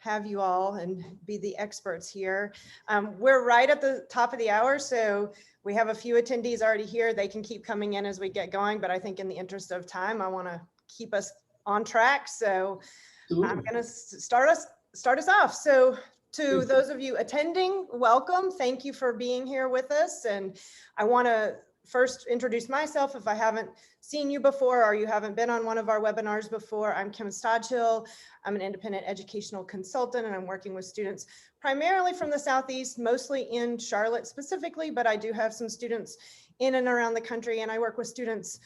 have you all and be the experts here. We're right at the top of the hour, so we have a few attendees already here. They can keep coming in as we get going, but I think in the interest of time, I want to keep us on track. So I'm going to start us off. So to those of you attending, welcome. Thank you for being here with us. And I want to first introduce myself if I haven't seen you before or you haven't been on one of our webinars before. I'm Stodhill. I'm an independent educational consultant, and I'm working with students primarily from the Southeast, mostly in Charlotte specifically, but I do have some students in and around the country, and I work with students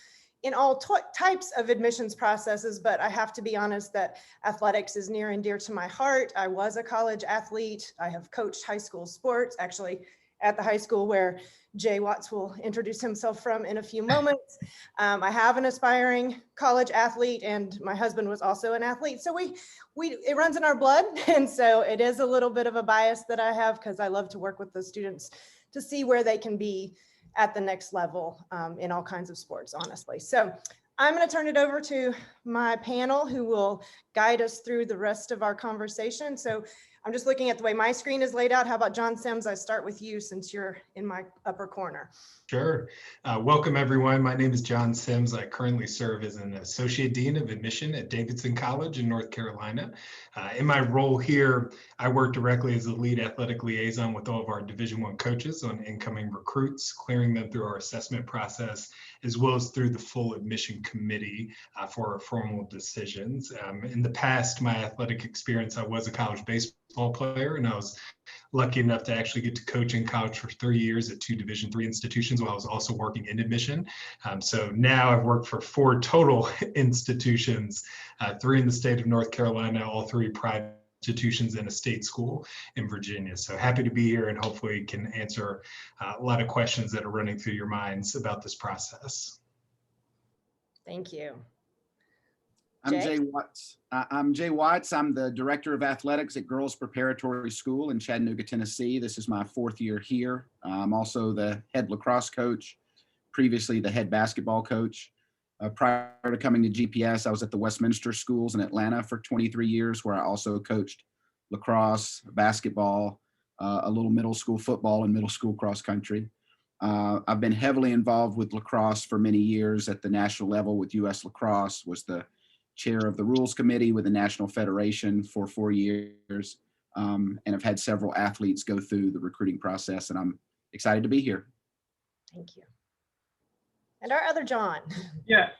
in all types of admissions processes, but I have to be honest that athletics is near and dear to my heart. I was a college athlete. I have coached high school sports, actually at the high school where Jay Watts will introduce himself from in a few moments. I have an aspiring college athlete, and my husband was also an athlete. So it runs in our blood. And so it is a little bit of a bias that I have because I love to work with the students to see where they can be at the next level in all kinds of sports, honestly. So I'm going to turn it over to my panel who will guide us through the rest of our conversation. So I'm just looking at the way my screen is laid out. How about John Sims? I start with you since you're in my upper corner. Sure. Welcome, everyone. My name is John Sims. I currently serve as an Associate Dean of Admission at Davidson College in North Carolina. In my role here, I work directly as the lead athletic liaison with all of our Division I coaches on incoming recruits, clearing them through our assessment process, as well as through the full admission committee for our formal decisions. In the past, my athletic experience, I was a college baseball player, and I was lucky enough to actually get to coach in college for 3 years at 2 Division III institutions while I was also working in admission. So now I've worked for 4 total institutions, 3 in the state of North Carolina, all 3 private institutions and a state school in Virginia. So happy to be here and hopefully can answer a lot of questions that are running through your minds about this process. Thank you. I'm Jay Watts. I'm the Director of Athletics at Girls Preparatory School in Chattanooga, Tennessee. This is my 4th year here. I'm also the head lacrosse coach, previously the head basketball coach. Prior to coming to GPS, I was at the Westminster Schools in Atlanta for 23 years, where I also coached lacrosse, basketball, a little middle school football, and middle school cross country. I've been heavily involved with lacrosse for many years at the national level with US Lacrosse, was the chair of the rules committee with the National Federation for 4 years, and I've had several athletes go through the recruiting process, and I'm excited to be here. Thank you. And our other John. Yeah,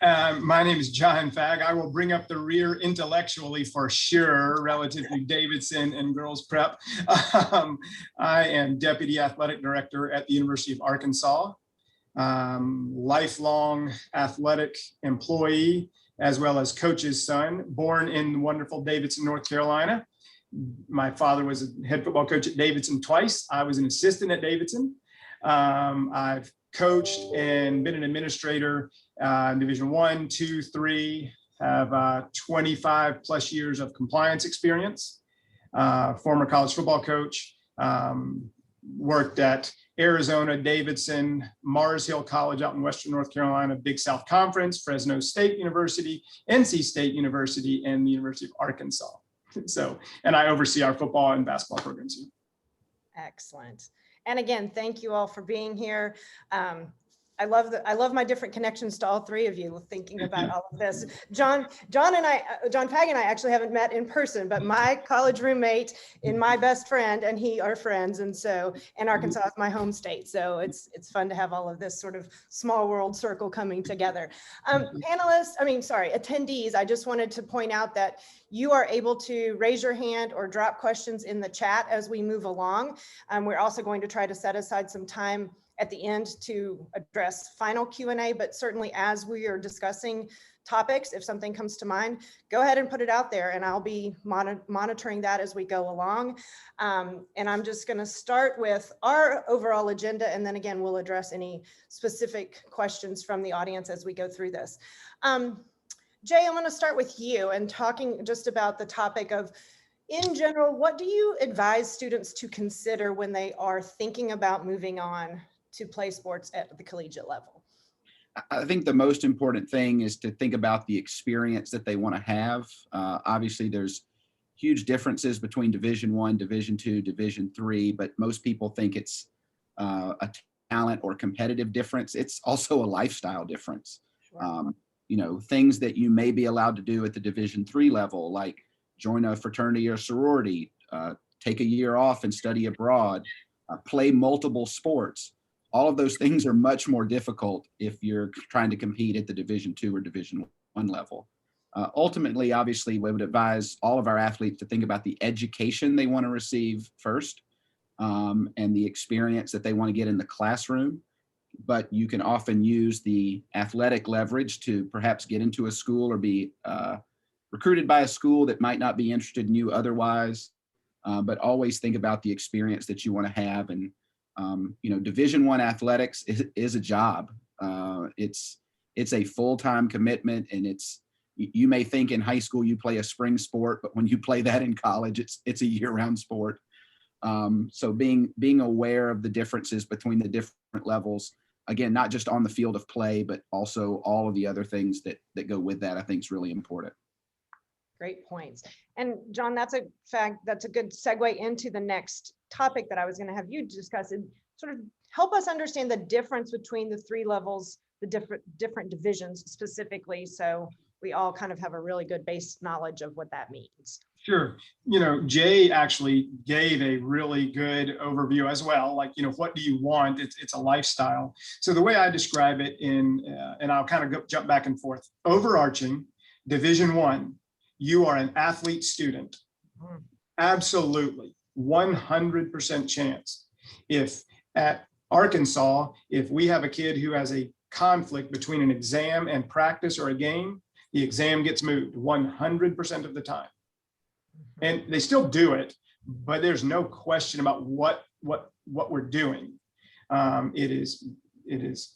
my name is John Fagg. I will bring up the rear intellectually for sure relative to Davidson and girls prep. I am Deputy Athletic Director at the University of Arkansas, lifelong athletic employee, as well as coach's son, born in wonderful Davidson, North Carolina. My father was a head football coach at Davidson twice. I was an assistant at Davidson. I've coached and been an administrator in Division I, II, III, have 25 plus years of compliance experience. Former college football coach, worked at Arizona, Davidson, Mars Hill College out in Western North Carolina, Big South Conference, Fresno State University, NC State University, and the University of Arkansas. So, and I oversee our football and basketball programs here. Excellent. And again, thank you all for being here. I love my different connections to all 3 of you thinking about all of this. John Fagg and I actually haven't met in person, but my college roommate and my best friend and he are friends. And Arkansas is my home state. So it's fun to have all of this sort of small world circle coming together. Attendees, I just wanted to point out that you are able to raise your hand or drop questions in the chat as we move along. We're also going to try to set aside some time at the end to address final Q&A, but certainly as we are discussing topics, if something comes to mind, go ahead and put it out there and I'll be monitoring that as we go along. And I'm just gonna start with our overall agenda, and then again, we'll address any specific questions from the audience as we go through this. Jay, I'm gonna start with you and talking just about the topic of, in general, what do you advise students to consider when they are thinking about moving on to play sports at the collegiate level? I think the most important thing is to think about the experience that they want to have. Obviously, there's huge differences between Division I, Division II, Division III, but most people think it's a talent or competitive difference. It's also a lifestyle difference. Sure. You know, things that you may be allowed to do at the Division III level, like join a fraternity or sorority, take a year off and study abroad, play multiple sports. All of those things are much more difficult if you're trying to compete at the Division II or Division I level. Ultimately, obviously, we would advise all of our athletes to think about the education they want to receive first, and the experience that they want to get in the classroom. But you can often use the athletic leverage to perhaps get into a school or be recruited by a school that might not be interested in you otherwise. But always think about the experience that you want to have. And, you know, Division I athletics is a job. It's a full-time commitment, and you may think in high school you play a spring sport, but when you play that in college, it's a year-round sport. So being aware of the differences between the different levels, again, not just on the field of play, but also all of the other things that go with that, I think is really important. Great points. And John, that's a good segue into the next topic that I was going to have you discuss, and sort of help us understand the difference between the three levels, the different divisions specifically, so we all kind of have a really good base knowledge of what that means. Sure. You know, Jay actually gave a really good overview as well. Like, you know, what do you want? It's a lifestyle. So the way I describe it and I'll kind of jump back and forth. Overarching, Division I, you are an athlete student. Absolutely. 100% chance. If at Arkansas, if we have a kid who has a conflict between an exam and practice or a game, the exam gets moved 100% of the time. And they still do it, but there's no question about what we're doing. It is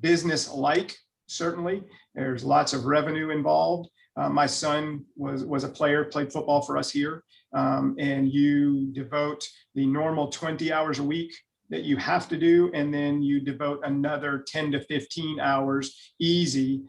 business-like, certainly. There's lots of revenue involved. My son was a player, played football for us here, and you devote the normal 20 hours a week that you have to do, and then you devote another 10 to 15 hours easy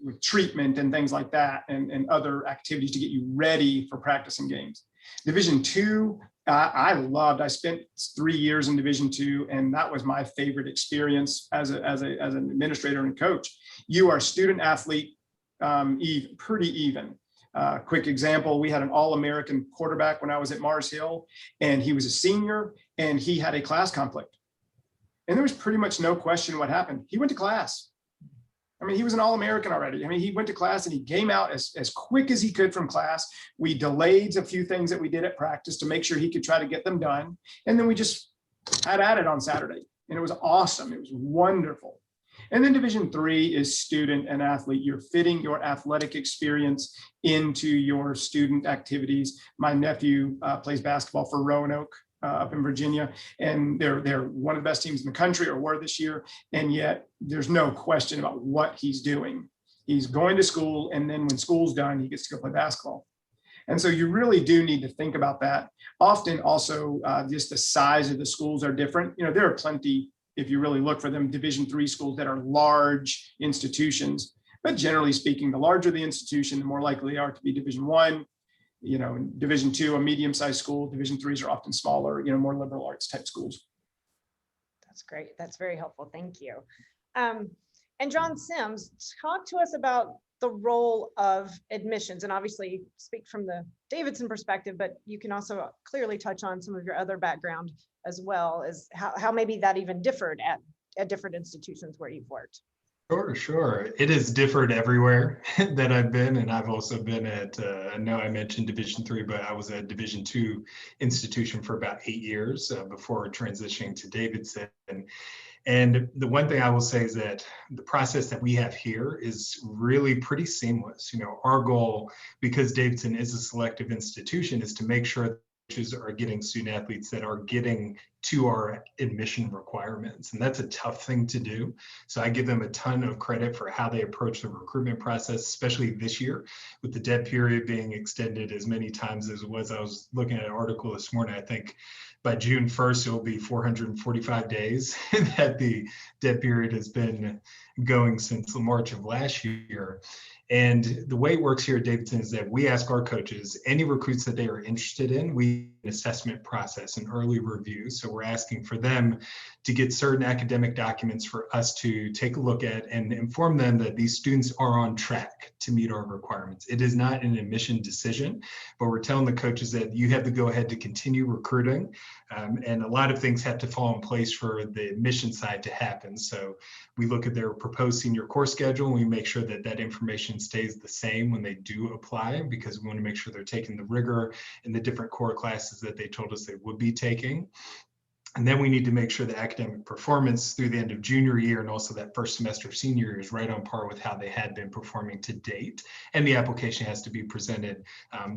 with treatment and things like that, and other activities to get you ready for practicing games. Division II, I loved. I spent 3 years in Division II, and that was my favorite experience as an administrator and coach. You are student athlete, pretty even. Quick example, we had an All-American quarterback when I was at Mars Hill, and he was a senior, and he had a class conflict. And there was pretty much no question what happened. He went to class. I mean, he was an All-American already. I mean, he went to class and he came out as quick as he could from class. We delayed a few things that we did at practice to make sure he could try to get them done. And then we just had at it on Saturday. And it was awesome. It was wonderful. And then Division III is student and athlete. You're fitting your athletic experience into your student activities. My nephew plays basketball for Roanoke up in Virginia, and they're one of the best teams in the country, or were this year. And yet there's no question about what he's doing. He's going to school, and then when school's done, he gets to go play basketball. And so you really do need to think about that. Often also just the size of the schools are different. You know, there are plenty, if you really look for them, Division III schools that are large institutions. But generally speaking, the larger the institution, the more likely they are to be Division I. You know, Division II, a medium-sized school. Division IIIs are often smaller, you know, more liberal arts type schools. That's great. That's very helpful. Thank you. And John Sims, talk to us about the role of admissions, and obviously speak from the Davidson perspective, but you can also clearly touch on some of your other background as well, as how maybe that even differed at different institutions where you've worked. Sure. It has differed everywhere that I've been, and I've also been at, I know I mentioned Division III, but I was at Division II institution for about 8 years before transitioning to Davidson. And the one thing I will say is that the process that we have here is really pretty seamless. You know, our goal, because Davidson is a selective institution, is to make sure coaches are getting student athletes that are getting to our admission requirements. And that's a tough thing to do. So I give them a ton of credit for how they approach the recruitment process, especially this year with the dead period being extended as many times as it was. I was looking at an article this morning, I think by June 1st, it will be 445 days that the dead period has been going since March of last year. And the way it works here at Davidson is that we ask our coaches, any recruits that they are interested in, we an assessment process, an early review. So we're asking for them to get certain academic documents for us to take a look at and inform them that these students are on track to meet our requirements. It is not an admission decision, but we're telling the coaches that you have to go ahead to continue recruiting. And a lot of things have to fall in place for the admission side to happen. So we look at their proposed senior course schedule and we make sure that that information stays the same when they do apply, because we want to make sure they're taking the rigor in the different core classes that they told us they would be taking. And then we need to make sure the academic performance through the end of junior year and also that first semester of senior year is right on par with how they had been performing to date. And the application has to be presented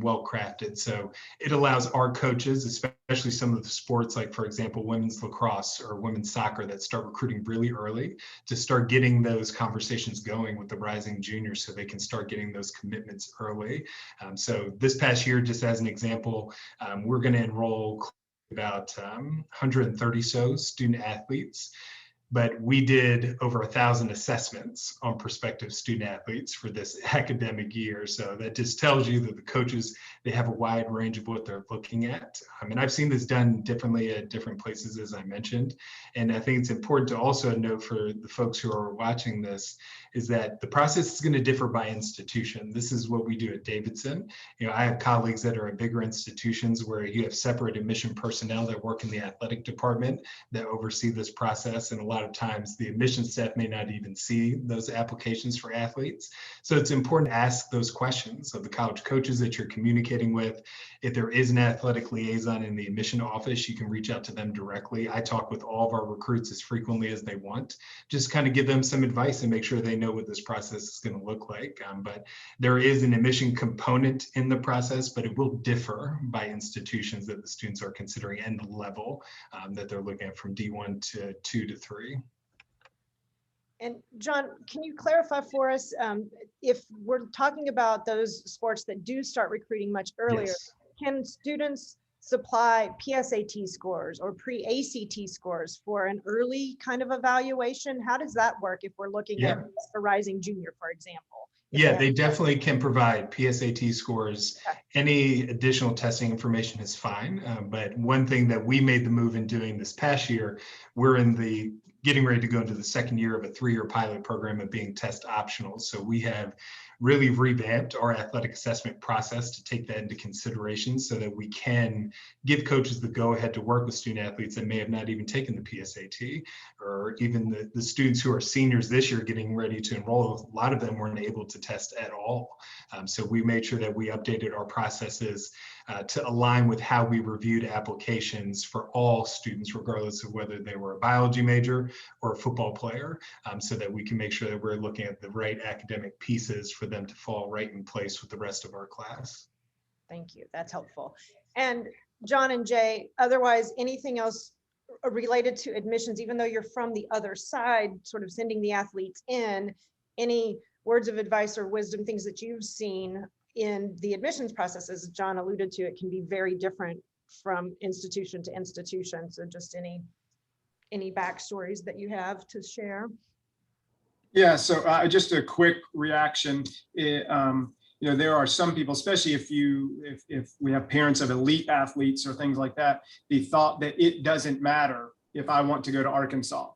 well crafted. So it allows our coaches, especially some of the sports like, for example, women's lacrosse or women's soccer that start recruiting really early, to start getting those conversations going with the rising juniors so they can start getting those commitments early. So this past year, just as an example, we're going to enroll about 130 so student athletes, but we did over 1,000 assessments on prospective student athletes for this academic year. So that just tells you that the coaches, they have a wide range of what they're looking at. And I've seen this done differently at different places, as I mentioned. And I think it's important to also note for the folks who are watching this is that the process is going to differ by institution. This is what we do at Davidson. You know, I have colleagues that are at bigger institutions where you have separate admission personnel that work in the athletic department that oversee this process. And a lot of times the admission staff may not even see those applications for athletes. So it's important to ask those questions of the college coaches that you're communicating with. If there is an athletic liaison in the admission office, you can reach out to them directly. I talk with all of our recruits as frequently as they want, just kind of give them some advice and make sure they know what this process is going to look like. But there is an admission component in the process, but it will differ by institutions that the students are considering and the level that they're looking at from D1 to 2 to 3. And John, can you clarify for us, if we're talking about those sports that do start recruiting much earlier, Yes. Can students supply PSAT scores or pre-ACT scores for an early kind of evaluation? How does that work if we're looking at a rising junior, for example? Yeah, they definitely can provide PSAT scores. Okay. Any additional testing information is fine. But one thing that we made the move in doing this past year, we're in the getting ready to go into the second year of a 3-year pilot program of being test optional. So we have really revamped our athletic assessment process to take that into consideration so that we can give coaches the go-ahead to work with student athletes that may have not even taken the PSAT, or even the students who are seniors this year getting ready to enroll. A lot of them weren't able to test at all. So we made sure that we updated our processes to align with how we reviewed applications for all students, regardless of whether they were a biology major or a football player, so that we can make sure that we're looking at the right academic pieces for them to fall right in place with the rest of our class. Thank you. That's helpful. And John and Jay, otherwise, anything else related to admissions, even though you're from the other side, sort of sending the athletes in, any words of advice or wisdom, things that you've seen in the admissions process? As John alluded to, it can be very different from institution to institution. So just any backstories that you have to share? Yeah, so just a quick reaction. You know, there are some people, especially if we have parents of elite athletes or things like that, the thought that it doesn't matter if I want to go to Arkansas.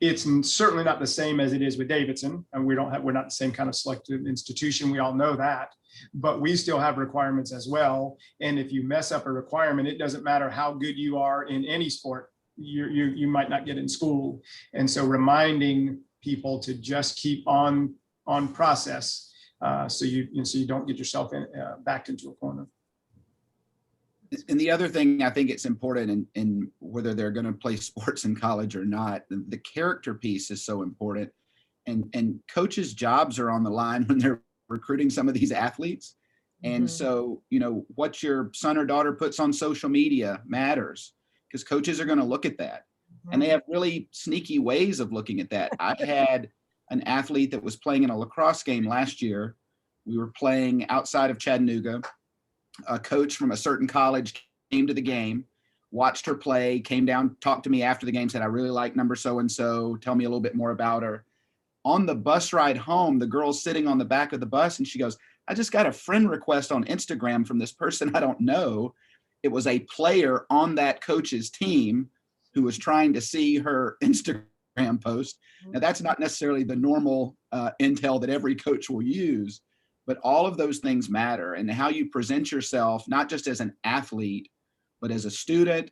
It's certainly not the same as it is with Davidson, and we're not the same kind of selective institution. We all know that, but we still have requirements as well. And if you mess up a requirement, it doesn't matter how good you are in any sport, you might not get in school. And so reminding people to just keep on process, so you don't get yourself backed into a corner. And the other thing I think it's important in whether they're going to play sports in college or not, the character piece is so important. And coaches' jobs are on the line when they're recruiting some of these athletes. And so, you know, what your son or daughter puts on social media matters. because coaches are going to look at that. And they have really sneaky ways of looking at that. I had an athlete that was playing in a lacrosse game last year. We were playing outside of Chattanooga. A coach from a certain college came to the game, watched her play, came down, talked to me after the game, said, I really like number so-and-so. Tell me a little bit more about her. On the bus ride home, the girl's sitting on the back of the bus and she goes, I just got a friend request on Instagram from this person I don't know. It was a player on that coach's team who was trying to see her Instagram post. Now, that's not necessarily the normal intel that every coach will use, but all of those things matter. And how you present yourself, not just as an athlete, but as a student,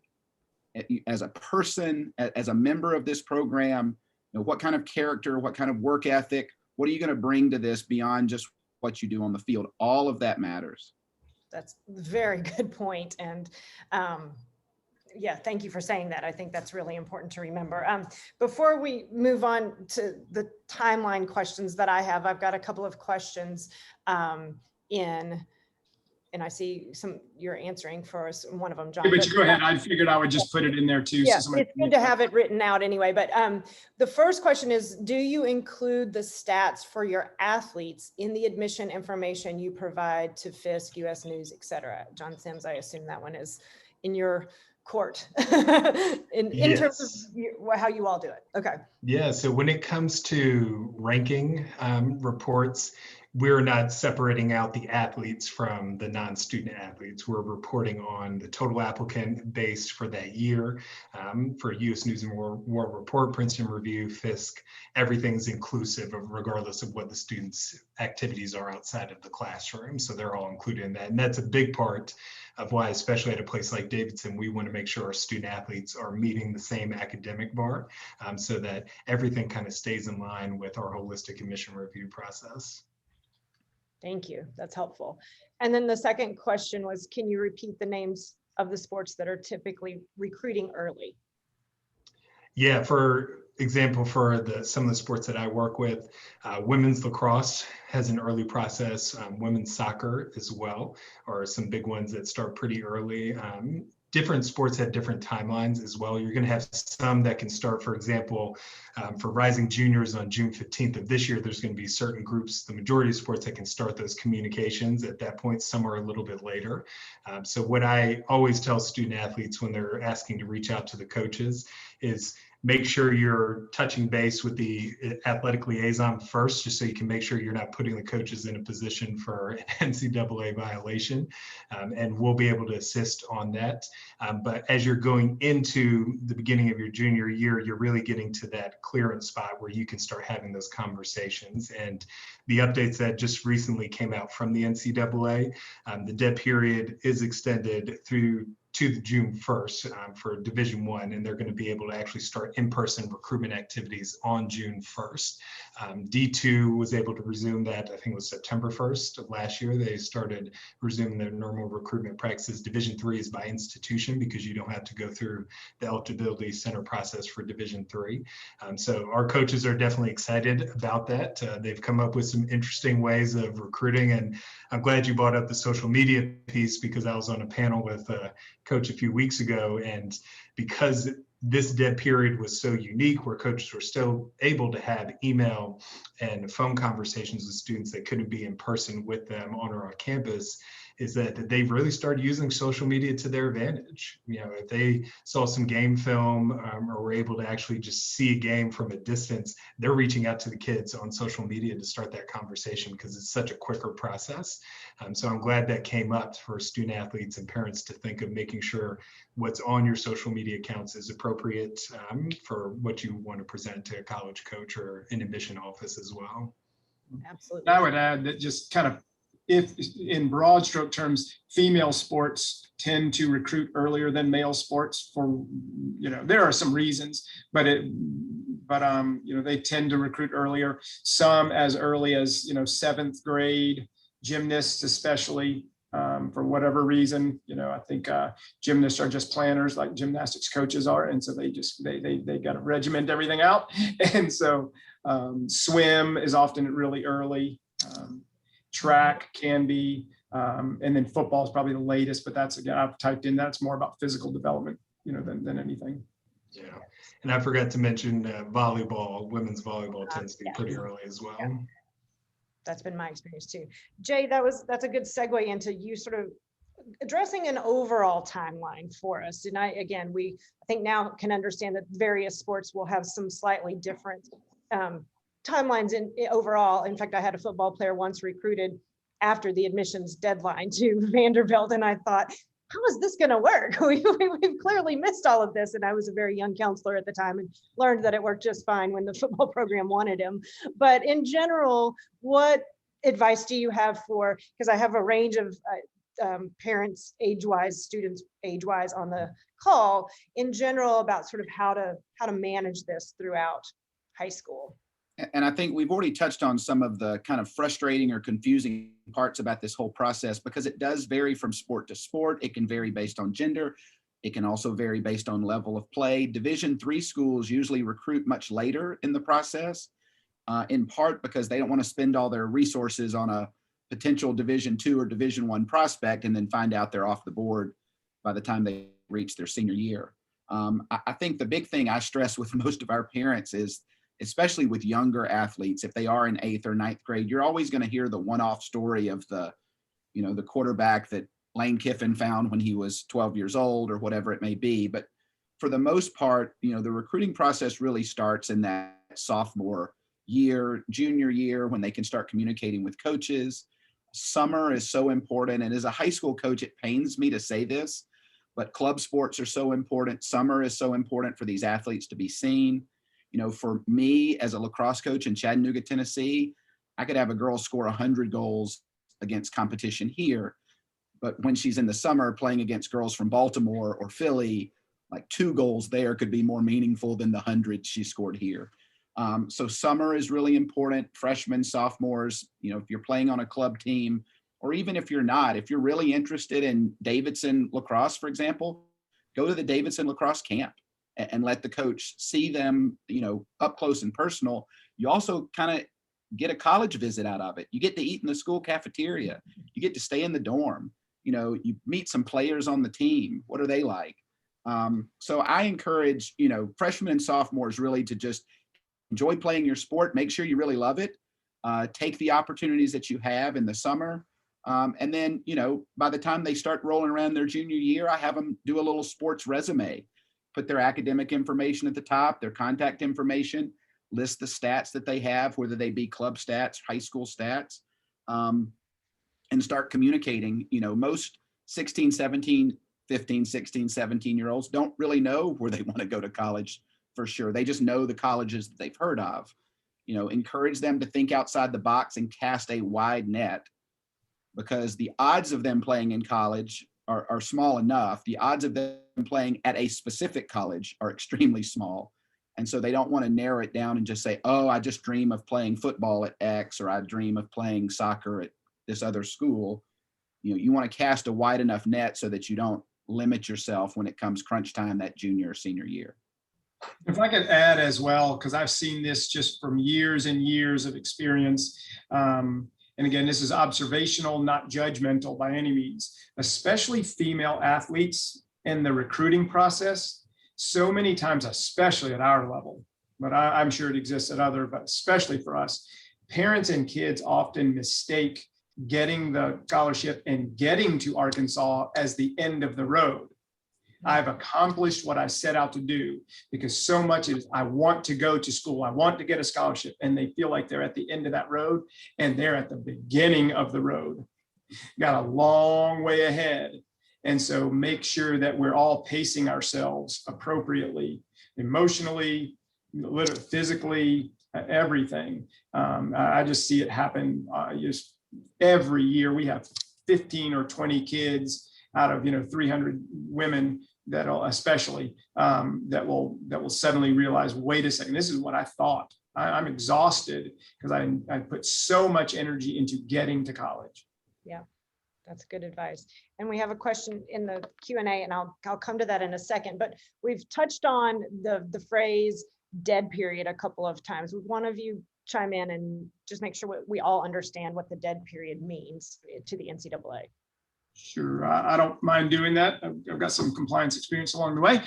as a person, as a member of this program, you know, what kind of character, what kind of work ethic, what are you going to bring to this beyond just what you do on the field? All of that matters. That's a very good point. And yeah, thank you for saying that. I think that's really important to remember. Before we move on to the timeline questions that I have, I've got a couple of questions and I see you're answering for us, one of them, John. Yeah, but you go ahead. I figured I would just put it in there too. Yeah, so it's good to have it written out anyway. But the first question is, do you include the stats for your athletes in the admission information you provide to FISC, US News, et cetera? John Sims, I assume that one is in your court in terms of how you all do it. Okay. Yeah, so when it comes to ranking reports, we're not separating out the athletes from the non-student athletes. We're reporting on the total applicant base for that year. For US News and World Report, Princeton Review, FISC, everything's inclusive of regardless of what the students' activities are outside of the classroom. So they're all included in that. And that's a big part of why, especially at a place like Davidson, we want to make sure our student athletes are meeting the same academic bar so that everything kind of stays in line with our holistic admission review process. Thank you. That's helpful. And then the second question was, can you repeat the names of the sports that are typically recruiting early? Yeah, for example, for some of the sports that I work with, women's lacrosse has an early process, women's soccer as well, are some big ones that start pretty early. Different sports have different timelines as well. You're going to have some that can start, for example, for rising juniors on June 15th of this year, there's going to be certain groups, the majority of sports that can start those communications at that point, some are a little bit later. So what I always tell student athletes when they're asking to reach out to the coaches is make sure you're touching base with the athletic liaison first, just so you can make sure you're not putting the coaches in a position for an NCAA violation. And we'll be able to assist on that. But as you're going into the beginning of your junior year, you're really getting to that clearance spot where you can start having those conversations. And the updates that just recently came out from the NCAA, the dead period is extended through to the June 1st for Division I, and they're going to be able to actually start in-person recruitment activities on June 1st. D2 was able to resume that, I think it was September 1st of last year. They started resuming their normal recruitment practices. Division III is by institution because you don't have to go through the eligibility center process for Division III. So our coaches are definitely excited about that. They've come up with some interesting ways of recruiting, and I'm glad you brought up the social media piece because I was on a panel with coach a few weeks ago, and because this dead period was so unique where coaches were still able to have email and phone conversations with students that couldn't be in person with them on our campus, is that they've really started using social media to their advantage. You know, if they saw some game film or were able to actually just see a game from a distance, they're reaching out to the kids on social media to start that conversation because it's such a quicker process. So I'm glad that came up for student athletes and parents to think of making sure what's on your social media accounts is appropriate for what you want to present to a college coach or an admission office as well. Absolutely. I would add that just kind of, if in broad stroke terms, female sports tend to recruit earlier than male sports for, you know, there are some reasons, but you know, they tend to recruit earlier, some as early as, you know, 7th grade, gymnasts especially, for whatever reason. You know, I think gymnasts are just planners like gymnastics coaches are. And so they got to regiment everything out. And so swim is often really early. Track can be, and then football is probably the latest, but that's, again, I've typed in, that's more about physical development than anything. Yeah, and I forgot to mention volleyball. Women's volleyball tends to be Yes. pretty early as well. Yeah. That's been my experience too. Jay, that's a good segue into you sort of addressing an overall timeline for us. And I think now can understand that various sports will have some slightly different timelines in overall. In fact, I had a football player once recruited after the admissions deadline to Vanderbilt, and I thought, how is this going to work? We've clearly missed all of this. And I was a very young counselor at the time and learned that it worked just fine when the football program wanted him. But in general, what advice do you have for, because I have a range of parents age-wise, students age-wise on the call, in general about sort of how to manage this throughout high school? And I think we've already touched on some of the kind of frustrating or confusing parts about this whole process, because it does vary from sport to sport. It can vary based on gender. It can also vary based on level of play. Division III schools usually recruit much later in the process, in part because they don't want to spend all their resources on a potential Division II or Division I prospect and then find out they're off the board by the time they reach their senior year. I think the big thing I stress with most of our parents is, especially with younger athletes, if they are in 8th or 9th grade, you're always going to hear the one-off story of the quarterback that Lane Kiffin found when he was 12 years old or whatever it may be. But for the most part, the recruiting process really starts in that sophomore year, junior year, when they can start communicating with coaches. Summer is so important. And as a high school coach, it pains me to say this, but club sports are so important. Summer is so important for these athletes to be seen. For me as a lacrosse coach in Chattanooga, Tennessee, I could have a girl score 100 goals against competition here. But when she's in the summer playing against girls from Baltimore or Philly, like 2 goals there could be more meaningful than the 100 she scored here. So summer is really important. Freshmen, sophomores, if you're playing on a club team, or even if you're not, if you're really interested in Davidson lacrosse, for example, go to the Davidson lacrosse camp and let the coach see them, up close and personal. You also kind of get a college visit out of it. You get to eat in the school cafeteria. You get to stay in the dorm. You meet some players on the team. What are they like? So I encourage, freshmen and sophomores really to just enjoy playing your sport. Make sure you really love it. Take the opportunities that you have in the summer. And then, by the time they start rolling around their junior year, I have them do a little sports resume. Put their academic information at the top, their contact information, list the stats that they have, whether they be club stats, high school stats, and start communicating. Most 16, 17, 15, 16, 17-year-olds don't really know where they want to go to college for sure. They just know the colleges that they've heard of. Encourage them to think outside the box and cast a wide net, because the odds of them playing in college are small enough. The odds of them playing at a specific college are extremely small. And so they don't want to narrow it down and just say, oh, I just dream of playing football at X, or I dream of playing soccer at this other school. You want to cast a wide enough net so that you don't limit yourself when it comes crunch time that junior or senior year. If I could add as well, because I've seen this just from years and years of experience. And again, this is observational, not judgmental by any means, especially female athletes in the recruiting process. So many times, especially at our level, but I'm sure it exists at other, but especially for us, parents and kids often mistake getting the scholarship and getting to Arkansas as the end of the road. I've accomplished what I set out to do, because so much is I want to go to school. I want to get a scholarship, and they feel like they're at the end of that road, and they're at the beginning of the road. Got a long way ahead. And so make sure that we're all pacing ourselves appropriately, emotionally, physically, everything. I just see it happen just every year. We have 15 or 20 kids out of 300 women that'll especially that will suddenly realize, wait a second, this is what I thought. I'm exhausted because I put so much energy into getting to college. Yeah, that's good advice. And we have a question in the Q&A, and I'll come to that in a second, but we've touched on the phrase dead period a couple of times. Would one of you chime in and just make sure we all understand what the dead period means to the NCAA? Sure, I don't mind doing that. I've got some compliance experience along the way.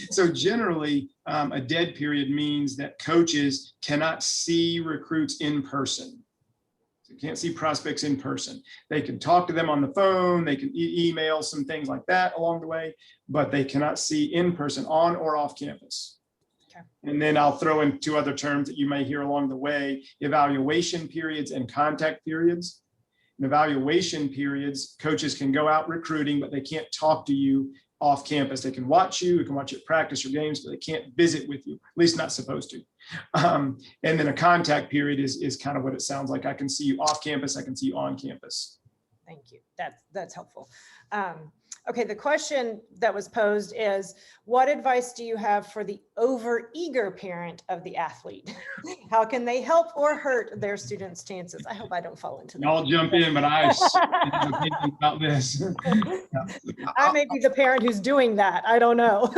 So generally, a dead period means that coaches cannot see recruits in person. So you can't see prospects in person. They can talk to them on the phone, they can email some things like that along the way, but they cannot see in person, on or off campus. Okay. And then I'll throw in two other terms that you may hear along the way: evaluation periods and contact periods. In evaluation periods, coaches can go out recruiting, but they can't talk to you off campus. They can watch you can watch you practice your games, but they can't visit with you, at least not supposed to. And then a contact period is kind of what it sounds like. I can see you off campus, I can see you on campus. Thank you. That's helpful. Okay, the question that was posed is, what advice do you have for the overeager parent of the athlete? How can they help or hurt their students' chances? I hope I don't fall into that. I'll jump in, but I have an opinion about this. I may be the parent who's doing that. I don't know.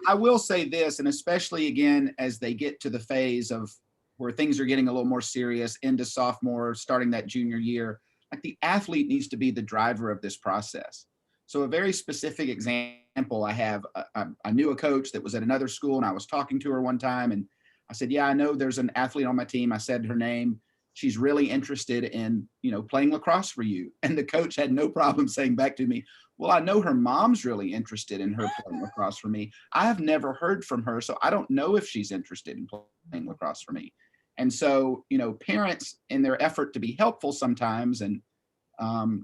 I will say this, and especially again, as they get to the phase of where things are getting a little more serious into sophomore, starting that junior year, like the athlete needs to be the driver of this process. So a very specific example, I knew a coach that was at another school, and I was talking to her one time, and I said, yeah, I know there's an athlete on my team. I said her name. She's really interested in, playing lacrosse for you. And the coach had no problem saying back to me, well, I know her mom's really interested in her playing lacrosse for me. I have never heard from her, so I don't know if she's interested in playing lacrosse for me. And so, parents, in their effort to be helpful sometimes and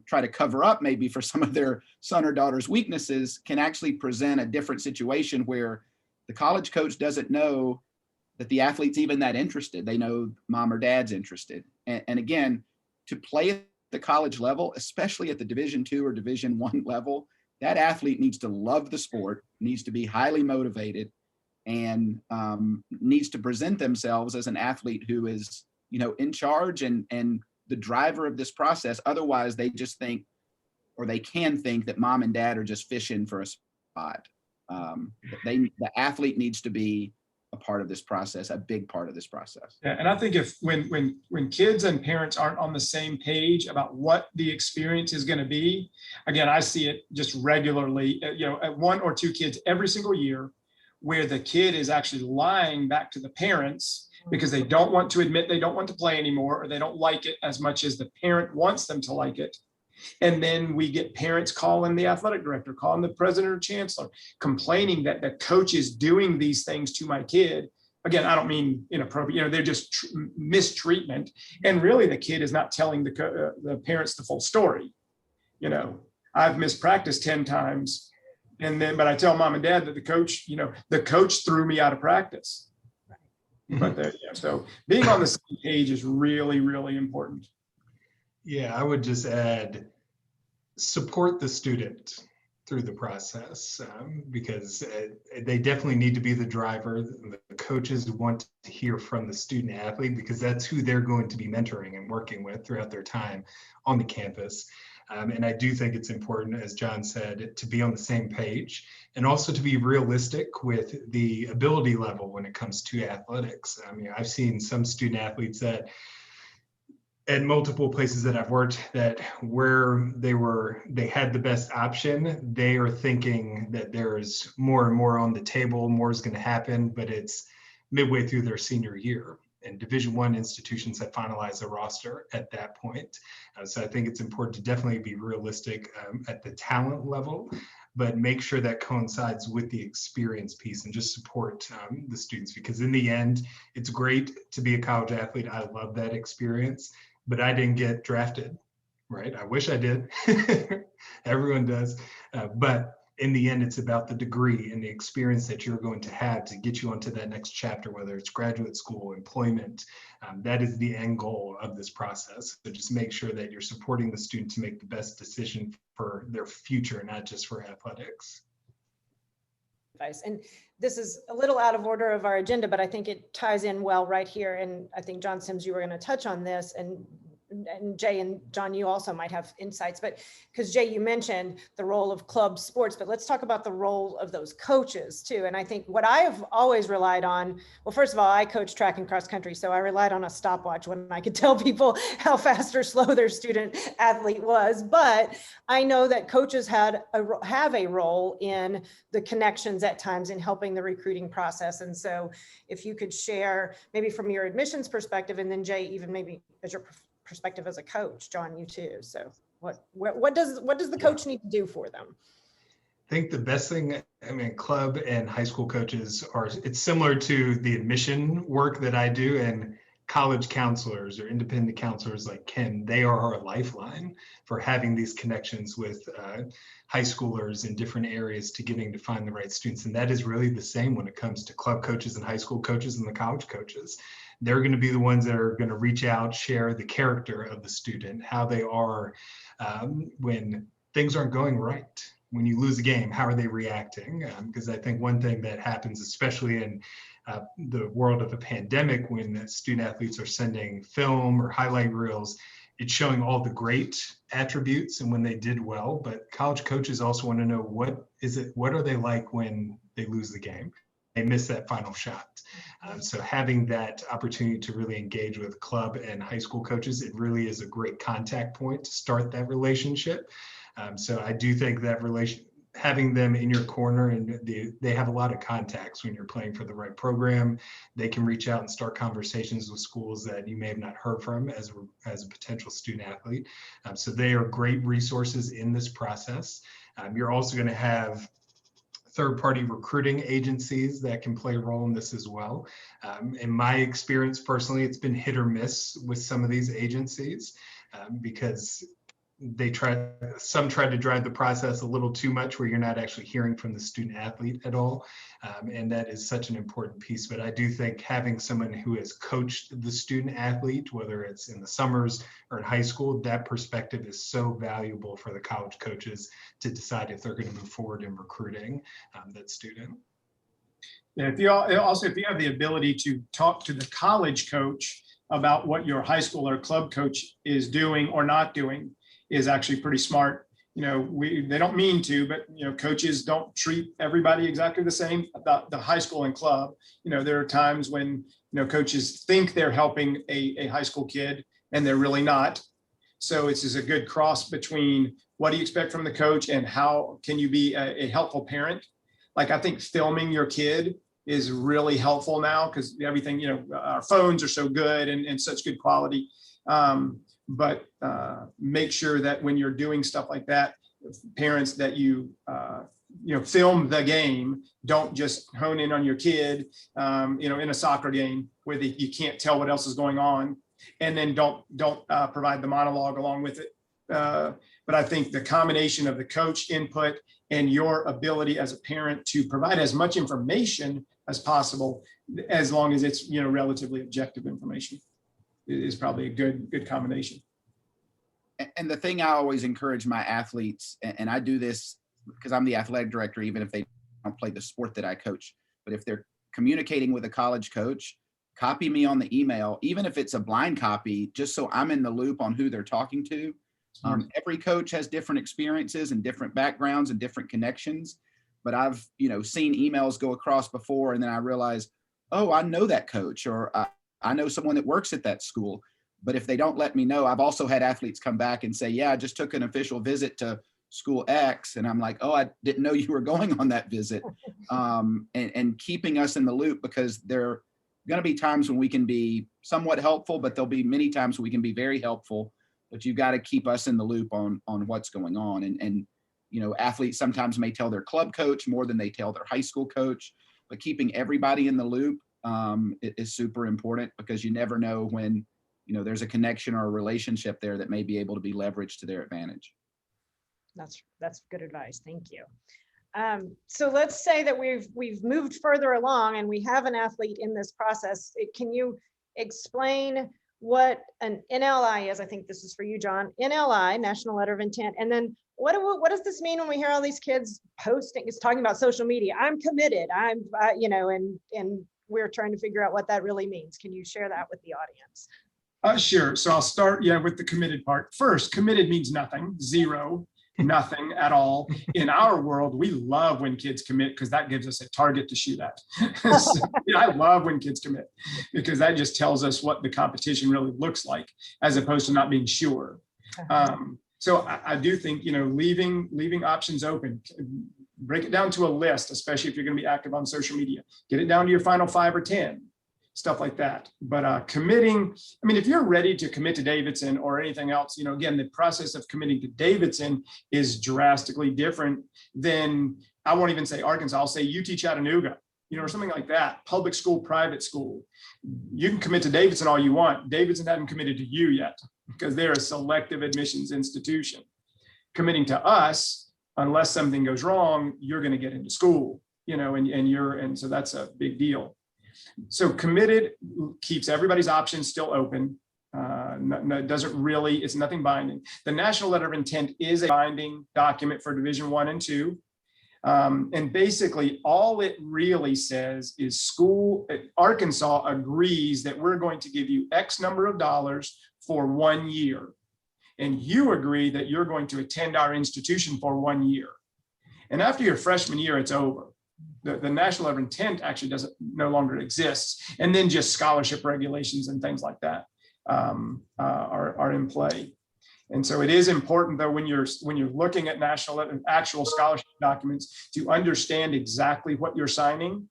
try to cover up maybe for some of their son or daughter's weaknesses, can actually present a different situation where the college coach doesn't know that the athlete's even that interested. They know mom or dad's interested. And again, to play at the college level, especially at the Division II or Division I level, that athlete needs to love the sport, needs to be highly motivated, and needs to present themselves as an athlete who is, in charge and the driver of this process. Otherwise, they just think, or they can think, that mom and dad are just fishing for a spot. The athlete needs to be a part of this process, a big part of this process. Yeah, and I think when kids and parents aren't on the same page about what the experience is going to be, again, I see it just regularly, at one or two kids every single year, where the kid is actually lying back to the parents because they don't want to admit they don't want to play anymore, or they don't like it as much as the parent wants them to like it. And then we get parents calling the athletic director, calling the president or chancellor, complaining that the coach is doing these things to my kid. Again, I don't mean inappropriate, they're just mistreatment. And really the kid is not telling the parents the full story. I've missed practice 10 times. But I tell mom and dad that the coach threw me out of practice. But so being on the same page is really, really important. Yeah, I would just add, support the student through the process, because they definitely need to be the driver. The coaches want to hear from the student athlete because that's who they're going to be mentoring and working with throughout their time on the campus. And I do think it's important, as John said, to be on the same page and also to be realistic with the ability level when it comes to athletics. I've seen some student athletes that at multiple places that I've worked, that where they had the best option, they are thinking that there's more and more on the table, more is going to happen, but it's midway through their senior year. And Division I institutions have finalized a roster at that point. So I think it's important to definitely be realistic at the talent level, but make sure that coincides with the experience piece and just support the students, because in the end, it's great to be a college athlete. I love that experience, but I didn't get drafted, right? I wish I did. Everyone does. But in the end, it's about the degree and the experience that you're going to have to get you onto that next chapter, whether it's graduate school, employment. That is the end goal of this process. So just make sure that you're supporting the student to make the best decision for their future, not just for athletics. And this is a little out of order of our agenda, but I think it ties in well right here. And I think, John Sims, you were going to touch on this, and and Jay and John, you also might have insights, but because Jay, you mentioned the role of club sports, but let's talk about the role of those coaches too. And I think what I have always relied on, well, first of all, I coach track and cross country, so I relied on a stopwatch when I could tell people how fast or slow their student athlete was. But I know that coaches have a role in the connections at times in helping the recruiting process. And so if you could share maybe from your admissions perspective, and then Jay, even maybe as your perspective as a coach, John, you too. So what does the coach need to do for them? I think the best thing, I mean, club and high school coaches it's similar to the admission work that I do, and college counselors or independent counselors like Ken, they are our lifeline for having these connections with high schoolers in different areas to getting to find the right students. And that is really the same when it comes to club coaches and high school coaches and the college coaches. They're going to be the ones that are going to reach out, share the character of the student, how they are when things aren't going right. When you lose a game, how are they reacting? Because I think one thing that happens, especially in the world of a pandemic, when student athletes are sending film or highlight reels, it's showing all the great attributes and when they did well, but college coaches also want to know what are they like when they lose the game, they miss that final shot. So having that opportunity to really engage with club and high school coaches, it really is a great contact point to start that relationship. So I do think that having them in your corner, and they have a lot of contacts when you're playing for the right program. They can reach out and start conversations with schools that you may have not heard from as a potential student athlete. So they are great resources in this process. You're also going to have third-party recruiting agencies that can play a role in this as well. In my experience personally, it's been hit or miss with some of these agencies because some try to drive the process a little too much where you're not actually hearing from the student athlete at all. And that is such an important piece. But I do think having someone who has coached the student athlete, whether it's in the summers or in high school, that perspective is so valuable for the college coaches to decide if they're going to move forward in recruiting that student. Yeah, if you have the ability to talk to the college coach about what your high school or club coach is doing or not doing, is actually pretty smart. You know, they don't mean to, but you know, coaches don't treat everybody exactly the same about the high school and club. You know, there are times when, you know, coaches think they're helping a high school kid and they're really not. So it's just a good cross between what do you expect from the coach and how can you be a helpful parent. Like, I think filming your kid is really helpful now because everything, you know, our phones are so good and such good quality. But make sure that when you're doing stuff like that, parents, that you film the game. Don't just hone in on your kid, in a soccer game where you can't tell what else is going on, and then don't provide the monologue along with it. But I think the combination of the coach input and your ability as a parent to provide as much information as possible, as long as it's relatively objective information, is probably a good combination. And the thing I always encourage my athletes, and I do this because I'm the athletic director, even if they don't play the sport that I coach, but if they're communicating with a college coach, copy me on the email, even if it's a blind copy, just so I'm in the loop on who they're talking to. Every coach has different experiences and different backgrounds and different connections, but I've seen emails go across before, and then I realize, oh, I know that coach, or I know someone that works at that school. But if they don't let me know, I've also had athletes come back and say, yeah, I just took an official visit to school X. And I'm like, oh, I didn't know you were going on that visit. And keeping us in the loop, because there are going to be times when we can be somewhat helpful, but there'll be many times when we can be very helpful. But you've got to keep us in the loop on what's going on. And athletes sometimes may tell their club coach more than they tell their high school coach, but keeping everybody in the loop is super important, because you never know when there's a connection or a relationship there that may be able to be leveraged to their advantage. That's good advice. Thank you. So let's say that we've moved further along and we have an athlete in this process. Can you explain what an NLI is? I think this is for you, John. NLI, National Letter of Intent. And then what does this mean when we hear all these kids posting? It's talking about social media. I'm committed. And we're trying to figure out what that really means. Can you share that with the audience? Sure. So I'll start, with the committed part. First, committed means nothing, zero, nothing at all. In our world, we love when kids commit because that gives us a target to shoot at. So, I love when kids commit because that just tells us what the competition really looks like, as opposed to not being sure. So I do think, leaving options open, break it down to a list, especially if you're going to be active on social media, get it down to your final 5 or 10. Stuff like that. But committing, if you're ready to commit to Davidson or anything else, again, the process of committing to Davidson is drastically different than, I won't even say Arkansas, I'll say UT Chattanooga, or something like that, public school, private school. You can commit to Davidson all you want. Davidson hasn't committed to you yet because they're a selective admissions institution. Committing to us, unless something goes wrong, you're going to get into school, and so that's a big deal. So committed keeps everybody's options still open. It doesn't really, it's nothing binding. The National Letter of Intent is a binding document for Division I and II. And basically all it really says is Arkansas agrees that we're going to give you X number of dollars for 1 year. And you agree that you're going to attend our institution for 1 year. And after your freshman year, it's over. The National Letter of Intent actually no longer exists. And then just scholarship regulations and things like that are in play. And so it is important, though, when you're looking at actual scholarship documents, to understand exactly what you're signing.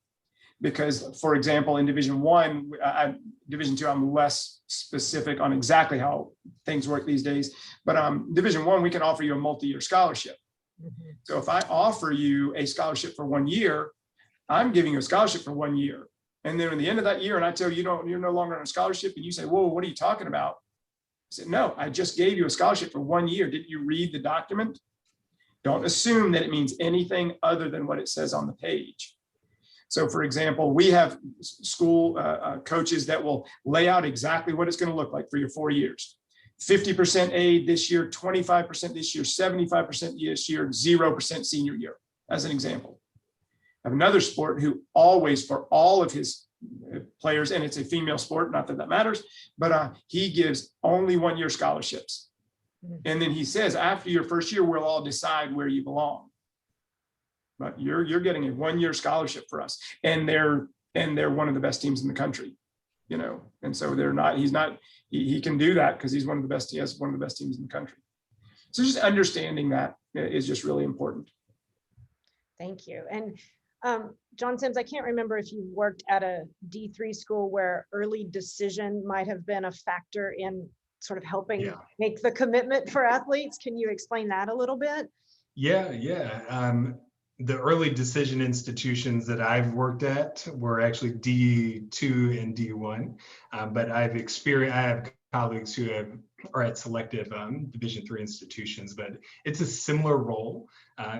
Because, for example, in Division I, Division II, I'm less specific on exactly how things work these days. But Division I, we can offer you a multi-year scholarship. So if I offer you a scholarship for 1 year, I'm giving you a scholarship for 1 year. And then at the end of that year, and I tell you, you're no longer on a scholarship, and you say, whoa, what are you talking about? I said, no, I just gave you a scholarship for 1 year. Didn't you read the document? Don't assume that it means anything other than what it says on the page. So for example, we have school coaches that will lay out exactly what it's going to look like for your 4 years. 50% aid this year, 25% this year, 75% this year, 0% senior year, as an example. I have another sport who always, for all of his players, and it's a female sport, not that that matters, but he gives only 1 year scholarships. And then he says, after your first year, we'll all decide where you belong. But you're getting a 1 year scholarship for us. And they're one of the best teams in the country, and so he can do that because he's one of the best. He has one of the best teams in the country. So just understanding that is just really important. Thank you. And John Sims, I can't remember if you worked at a D3 school where early decision might have been a factor in sort of helping make the commitment for athletes. Can you explain that a little bit? Yeah. The early decision institutions that I've worked at were actually D2 and D1, but I have colleagues who are at selective Division III institutions, but it's a similar role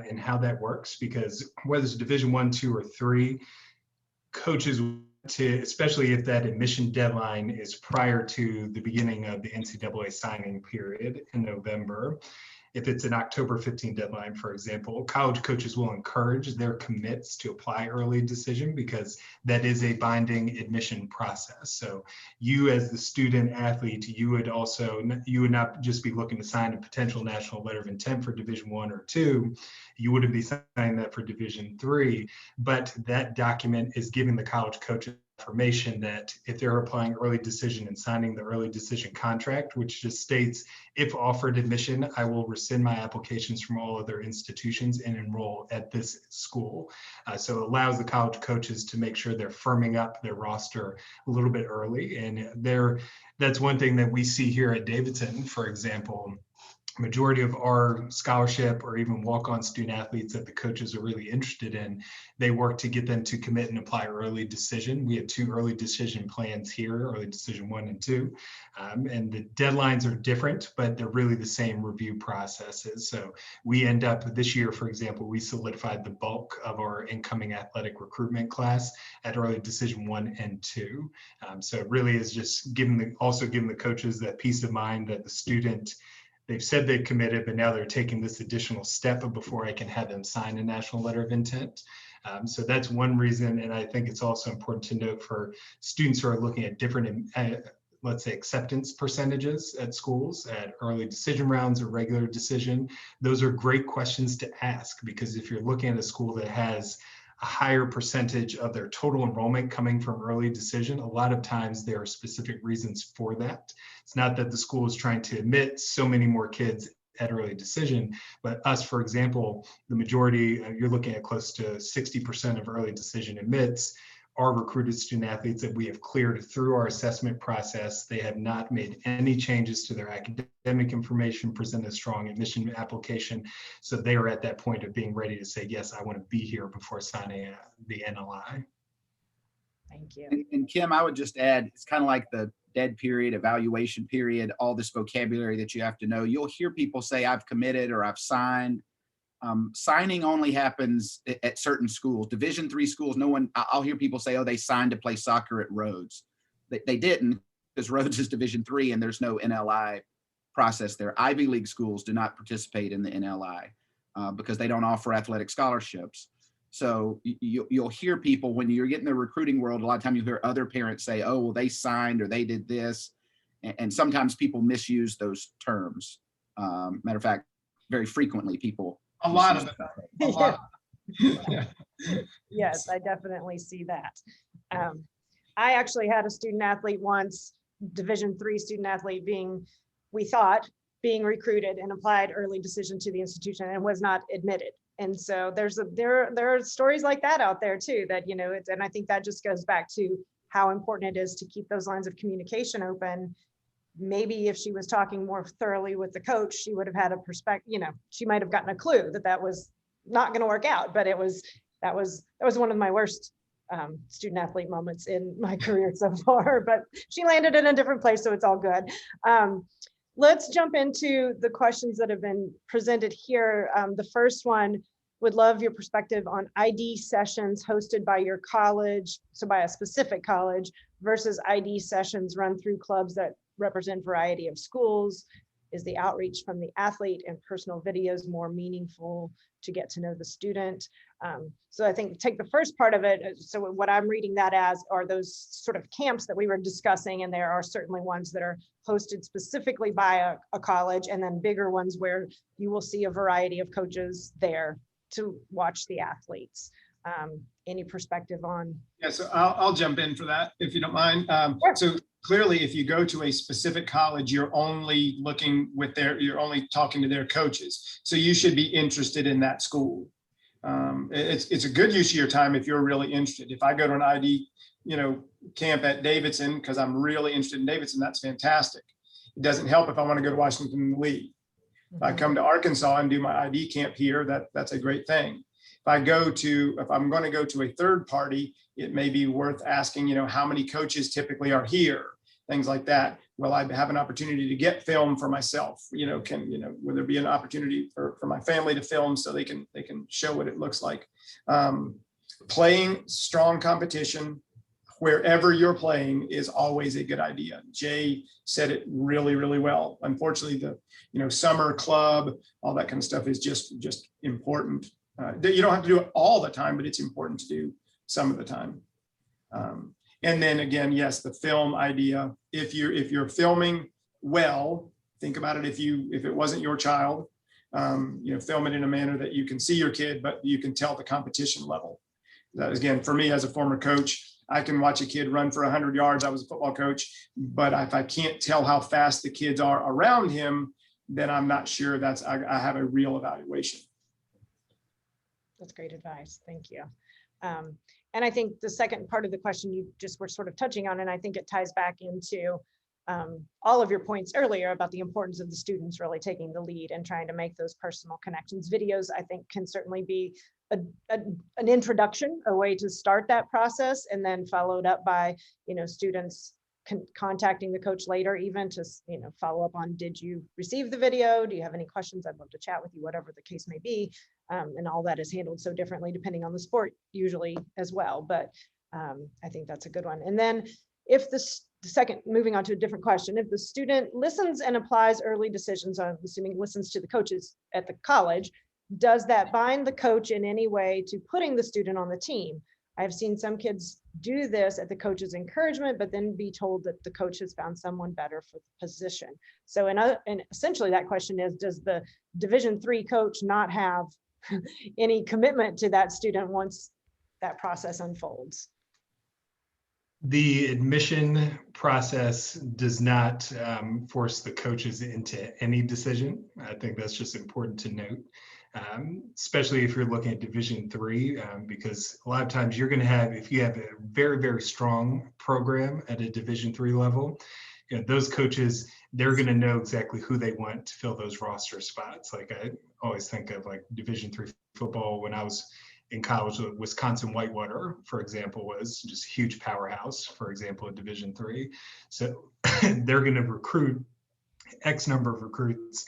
in how that works, because whether it's Division I, II, or III, coaches, especially if that admission deadline is prior to the beginning of the NCAA signing period in November. If it's an October 15 deadline, for example, college coaches will encourage their commits to apply early decision because that is a binding admission process. So you, as the student athlete, you would not just be looking to sign a potential national letter of intent for Division I or II. You wouldn't be signing that for Division III, but that document is giving the college coaches information that if they're applying early decision and signing the early decision contract, which just states, if offered admission, I will rescind my applications from all other institutions and enroll at this school. So it allows the college coaches to make sure they're firming up their roster a little bit early. And that's one thing that we see here at Davidson, for example. Majority of our scholarship or even walk-on student athletes that the coaches are really interested in, they work to get them to commit and apply early decision. We have 2 early decision plans here, early decision 1 and 2. And the deadlines are different, but they're really the same review processes. So we end up this year, for example, we solidified the bulk of our incoming athletic recruitment class at early decision 1 and 2. So it really is just giving the coaches that peace of mind that the student, they've said they've committed, but now they're taking this additional step before I can have them sign a national letter of intent. So that's one reason. And I think it's also important to note for students who are looking at different let's say, acceptance percentages at schools, at early decision rounds or regular decision. Those are great questions to ask, because if you're looking at a school that has a higher percentage of their total enrollment coming from early decision, a lot of times there are specific reasons for that. It's not that the school is trying to admit so many more kids at early decision, but us, for example, the majority, you're looking at close to 60% of early decision admits are recruited student athletes that we have cleared through our assessment process. They have not made any changes to their academic information, present a strong admission application. So they are at that point of being ready to say, yes, I want to be here before signing the NLI. Thank you. And Kim, I would just add, it's kind of like the dead period, evaluation period, all this vocabulary that you have to know. You'll hear people say, I've committed or I've signed. Signing only happens at certain schools. Division III schools, no one, I'll hear people say, oh, they signed to play soccer at Rhodes. They didn't, because Rhodes is Division III and there's no NLI process there. Ivy League schools do not participate in the NLI because they don't offer athletic scholarships. So you'll hear people, when you're getting the recruiting world, a lot of time you hear other parents say, oh, well, they signed or they did this. And sometimes people misuse those terms. Matter of fact, very frequently people. A lot of it. A lot. Yeah. Yes, I definitely see that. I actually had a student athlete once, Division III student athlete we thought, being recruited and applied early decision to the institution and was not admitted. And so there are stories like that out there too, that, you know, and I think that just goes back to how important it is to keep those lines of communication open. Maybe if she was talking more thoroughly with the coach, she would have had a perspective, you know, she might have gotten a clue that was not going to work out, but that was one of my worst student athlete moments in my career so far, but she landed in a different place, so it's all good. Let's jump into the questions that have been presented here. The first one, would love your perspective on ID sessions hosted by your college, so by a specific college, versus ID sessions run through clubs that represent variety of schools. Is the outreach from the athlete and personal videos more meaningful to get to know the student? So I think take the first part of it. So what I'm reading that as are those sort of camps that we were discussing, and there are certainly ones that are hosted specifically by a college, and then bigger ones where you will see a variety of coaches there to watch the athletes. Any perspective on? Yeah, so I'll jump in for that, if you don't mind. Sure. So clearly, if you go to a specific college, you're only you're only talking to their coaches. So you should be interested in that school. It's a good use of your time if you're really interested. If I go to an ID, camp at Davidson because I'm really interested in Davidson, that's fantastic. It doesn't help if I want to go to Washington Lee. If I come to Arkansas and do my ID camp here, that's a great thing. If I'm going to go to a third party, it may be worth asking, how many coaches typically are here, things like that. Will I have an opportunity to get film for myself? Will there be an opportunity for my family to film so they can show what it looks like? Playing strong competition wherever you're playing is always a good idea. Jay said it really, really well. Unfortunately, the summer club, all that kind of stuff is just important. You don't have to do it all the time, but it's important to do some of the time. And then again, yes, the film idea. If you're filming well, think about it. If it wasn't your child, film it in a manner that you can see your kid, but you can tell the competition level. That again, for me as a former coach, I can watch a kid run for 100 yards. I was a football coach, but if I can't tell how fast the kids are around him, then I'm not sure I have a real evaluation. That's great advice. Thank you. And I think the second part of the question you just were sort of touching on, and I think it ties back into all of your points earlier about the importance of the students really taking the lead and trying to make those personal connections. Videos, I think, can certainly be an introduction, a way to start that process, and then followed up by, students contacting the coach later, even to, follow up on, did you receive the video? Do you have any questions? I'd love to chat with you, whatever the case may be. And all that is handled so differently depending on the sport usually as well. But I think that's a good one. And then if the second, moving on to a different question, if the student listens and applies early decisions, I'm assuming listens to the coaches at the college, does that bind the coach in any way to putting the student on the team? I've seen some kids do this at the coach's encouragement, but then be told that the coach has found someone better for the position. So, and essentially that question is, does the Division III coach not have any commitment to that student once that process unfolds? The admission process does not force the coaches into any decision. I think that's just important to note, especially if you're looking at Division III, because a lot of times you're going to have, if you have a very, very strong program at a Division III level, you know, those coaches, they're going to know exactly who they want to fill those roster spots. Like I always think of like Division III football when I was in college. Wisconsin Whitewater, for example, was just a huge powerhouse, for example, at Division III. So they're going to recruit X number of recruits.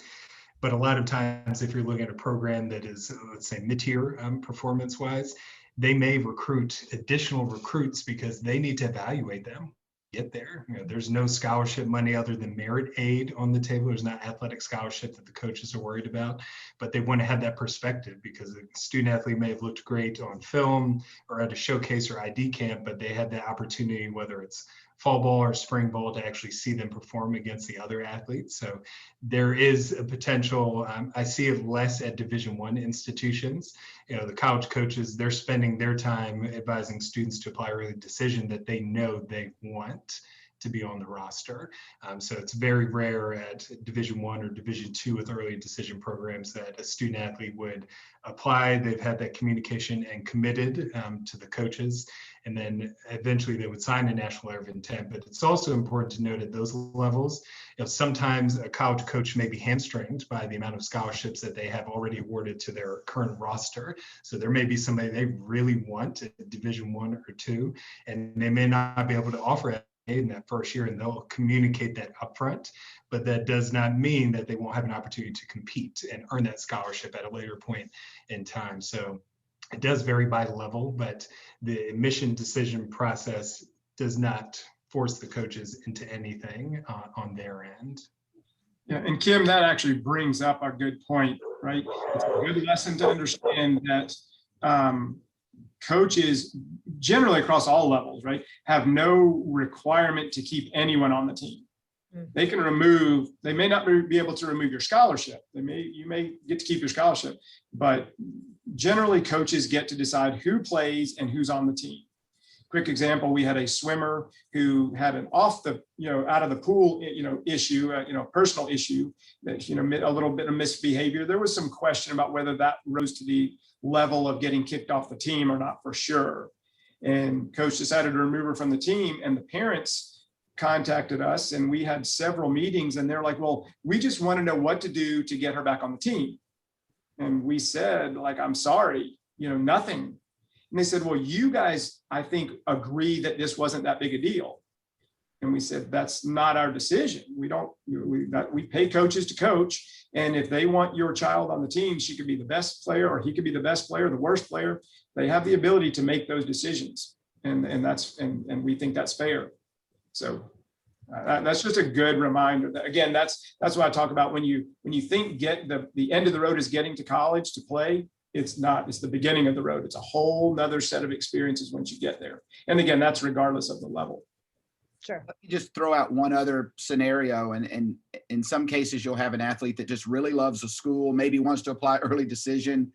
But a lot of times, if you're looking at a program that is, let's say, mid-tier performance-wise, they may recruit additional recruits because they need to evaluate them. Get there. You know, there's no scholarship money other than merit aid on the table. There's not athletic scholarship that the coaches are worried about, but they want to have that perspective because a student athlete may have looked great on film or at a showcase or ID camp, but they had the opportunity, whether it's fall ball or spring ball, to actually see them perform against the other athletes. So there is a potential. I see it less at Division I institutions. You know, the college coaches, they're spending their time advising students to apply early decision that they know they want to be on the roster. So it's very rare at Division I or Division II with early decision programs that a student athlete would apply. They've had that communication and committed to the coaches, and then eventually they would sign a national letter of intent. But it's also important to note at those levels, you know, sometimes a college coach may be hamstringed by the amount of scholarships that they have already awarded to their current roster. So there may be somebody they really want at Division I or II, and they may not be able to offer it in that first year, and they'll communicate that upfront, but that does not mean that they won't have an opportunity to compete and earn that scholarship at a later point in time. So it does vary by level, but the admission decision process does not force the coaches into anything on their end. Yeah, and Kim, that actually brings up a good point, right? It's a good lesson to understand that coaches generally across all levels, right, have no requirement to keep anyone on the team. They can remove, they may not be able to remove your scholarship. You may get to keep your scholarship, but generally coaches get to decide who plays and who's on the team. Quick example, we had a swimmer who had an off the, out of the pool, issue, personal issue that, a little bit of misbehavior. There was some question about whether that rose to the level of getting kicked off the team or not for sure. And coach decided to remove her from the team, and the parents contacted us, and we had several meetings, and they're like, well, we just want to know what to do to get her back on the team. And we said, like, I'm sorry, nothing. And they said, well, you guys, I think, agree that this wasn't that big a deal. And we said, that's not our decision. We pay coaches to coach. And if they want your child on the team, she could be the best player, or he could be the best player, the worst player. They have the ability to make those decisions. And we think that's fair. So that's just a good reminder that, again, that's what I talk about when you think the end of the road is getting to college to play. It's not, it's the beginning of the road. It's a whole nother set of experiences once you get there. And again, that's regardless of the level. Sure. Let me just throw out one other scenario. And in some cases, you'll have an athlete that just really loves a school, maybe wants to apply early decision,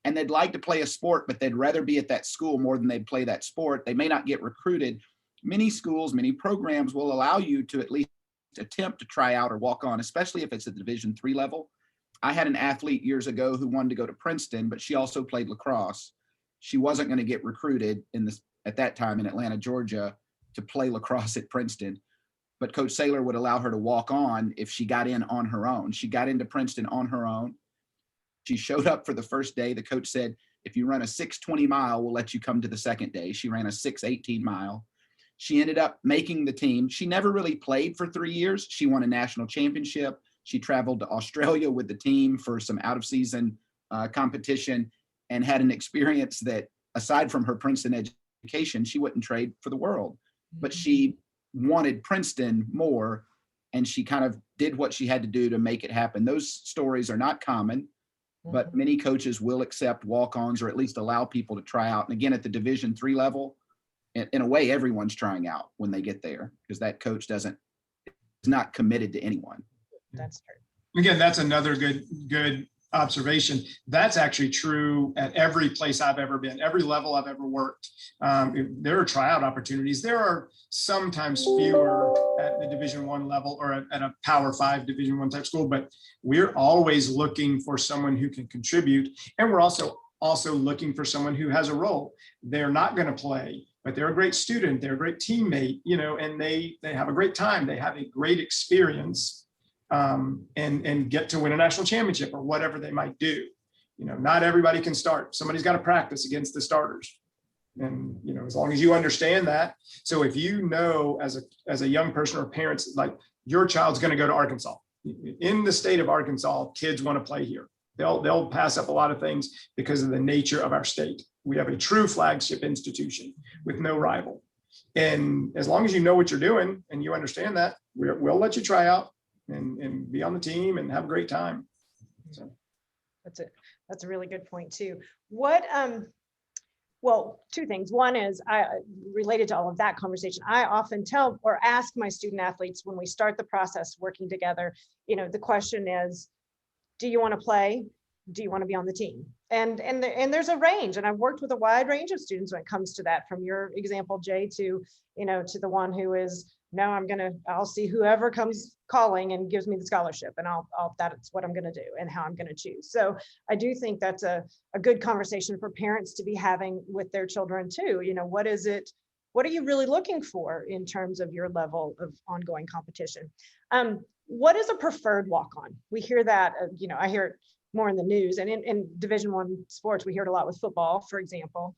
and they'd like to play a sport, but they'd rather be at that school more than they'd play that sport. They may not get recruited. Many schools, many programs will allow you to at least attempt to try out or walk on, especially if it's at the Division III level. I had an athlete years ago who wanted to go to Princeton, but she also played lacrosse. She wasn't going to get recruited at that time in Atlanta, Georgia, to play lacrosse at Princeton. But Coach Saylor would allow her to walk on if she got in on her own. She got into Princeton on her own. She showed up for the first day. The coach said, if you run a 6:20 mile, we'll let you come to the second day. She ran a 6:18 mile. She ended up making the team. She never really played for 3 years. She won a national championship. She traveled to Australia with the team for some out-of-season competition, and had an experience that, aside from her Princeton education, she wouldn't trade for the world. But she wanted Princeton more, and she kind of did what she had to do to make it happen. Those stories are not common, but many coaches will accept walk-ons or at least allow people to try out. And again, at the Division III level, in a way, everyone's trying out when they get there because that coach is not committed to anyone. That's true. Again, that's another good observation. That's actually true at every place I've ever been, every level I've ever worked. There are tryout opportunities. There are sometimes fewer at the Division I level or at a Power 5 Division I type school, but we're always looking for someone who can contribute. And we're also looking for someone who has a role. They're not going to play, but they're a great student. They're a great teammate, and they have a great time. They have a great experience. And get to win a national championship or whatever they might do. Not everybody can start. Somebody's got to practice against the starters. And, as long as you understand that. So if you know, as a young person or parents, like your child's going to go to Arkansas. In the state of Arkansas, kids want to play here. They'll pass up a lot of things because of the nature of our state. We have a true flagship institution with no rival. And as long as you know what you're doing and you understand that, we'll let you try out and be on the team and have a great time. So that's a really good point too. Well, two things. One is related to all of that conversation. I often tell or ask my student athletes when we start the process working together, the question is, do you want to play? Do you want to be on the team? And there's a range, and I've worked with a wide range of students when it comes to that, from your example, Jay, to to the one who is, no, I'll see whoever comes calling and gives me the scholarship, and that's what I'm going to do and how I'm going to choose. So I do think that's a good conversation for parents to be having with their children too. What are you really looking for in terms of your level of ongoing competition? What is a preferred walk-on? We hear that, I hear it more in the news, and in Division I sports, we hear it a lot with football, for example.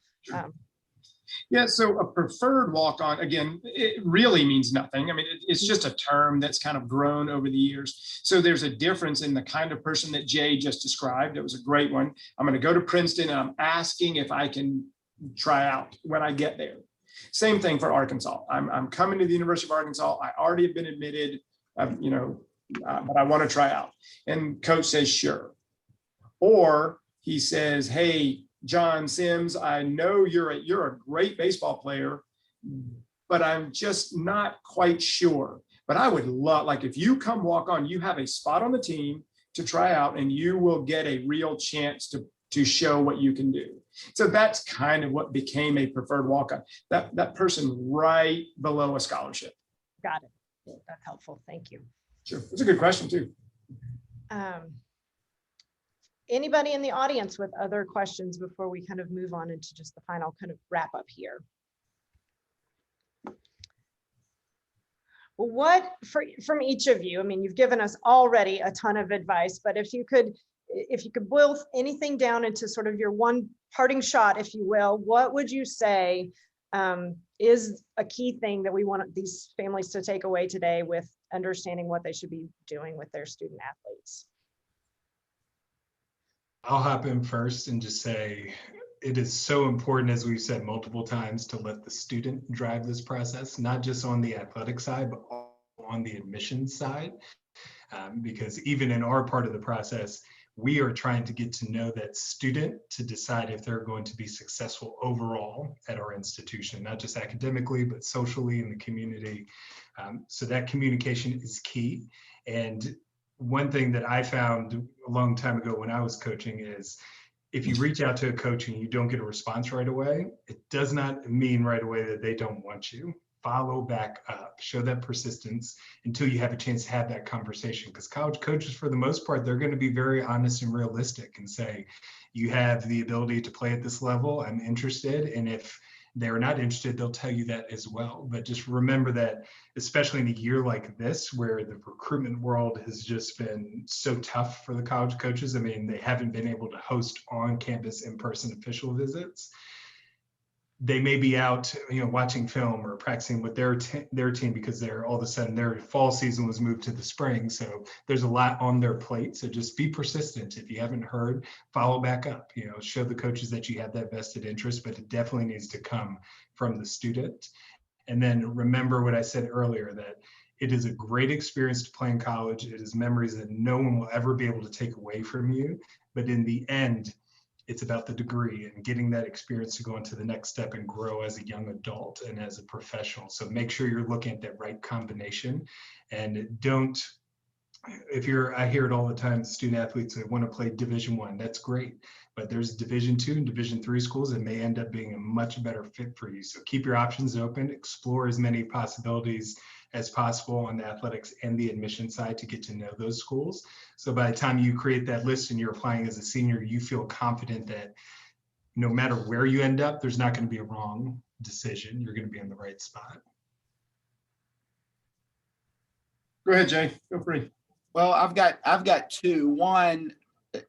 Yeah, so a preferred walk-on, again, it really means nothing. I mean, it's just a term that's kind of grown over the years. So there's a difference in the kind of person that Jay just described. It was a great one. I'm going to go to Princeton and I'm asking if I can try out when I get there. Same thing for Arkansas. I'm coming to the University of Arkansas. I already have been admitted, but I want to try out. And coach says, sure. Or he says, hey, John Sims, I know you're a great baseball player, but I'm just not quite sure. But I would love, like, if you come walk on, you have a spot on the team to try out, and you will get a real chance to show what you can do. So that's kind of what became a preferred walk-on. That person right below a scholarship. Got it. That's helpful. Thank you. Sure. It's a good question too. Anybody in the audience with other questions before we kind of move on into just the final kind of wrap up here? Well, what from each of you, I mean, you've given us already a ton of advice, but if you could boil anything down into sort of your one parting shot, if you will, what would you say is a key thing that we want these families to take away today with understanding what they should be doing with their student athletes? I'll hop in first and just say it is so important, as we've said multiple times, to let the student drive this process, not just on the athletic side, but on the admissions side. Because even in our part of the process, we are trying to get to know that student to decide if they're going to be successful overall at our institution, not just academically, but socially in the community. So that communication is key. And one thing that I found a long time ago when I was coaching is if you reach out to a coach and you don't get a response right away, it does not mean right away that they don't want you. Follow back up, show that persistence until you have a chance to have that conversation. Because college coaches, for the most part, they're going to be very honest and realistic and say, you have the ability to play at this level, I'm interested. And if they're not interested, they'll tell you that as well. But just remember that, especially in a year like this, where the recruitment world has just been so tough for the college coaches. I mean, they haven't been able to host on-campus in-person official visits. They may be out, watching film or practicing with their team because they're all of a sudden their fall season was moved to the spring. So there's a lot on their plate. So just be persistent. If you haven't heard, follow back up. Show the coaches that you have that vested interest, but it definitely needs to come from the student. And then remember what I said earlier, that it is a great experience to play in college. It is memories that no one will ever be able to take away from you. But in the end, it's about the degree and getting that experience to go into the next step and grow as a young adult and as a professional. So make sure you're looking at that right combination, and don't, I hear it all the time, student athletes that want to play Division I, that's great, but there's Division II and Division III schools that may end up being a much better fit for you. So keep your options open, explore as many possibilities as possible on the athletics and the admission side to get to know those schools. So by the time you create that list and you're applying as a senior, you feel confident that no matter where you end up, there's not going to be a wrong decision. You're going to be in the right spot. Go ahead, Jay. Feel free. Well, I've got two. One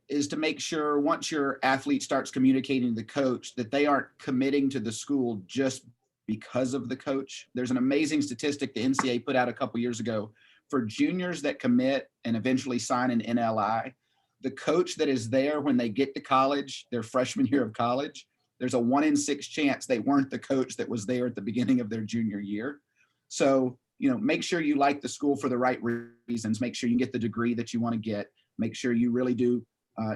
is to make sure once your athlete starts communicating to the coach that they aren't committing to the school just because of the coach. There's an amazing statistic the Ncaa put out a couple years ago for juniors that commit and eventually sign an NLI. The coach that is there when they get to college, their freshman year of college, there's a 1 in 6 chance they weren't the coach that was there at the beginning of their junior year. So, make sure you like the school for the right reasons. Make sure you get the degree that you want to get. Make sure you really do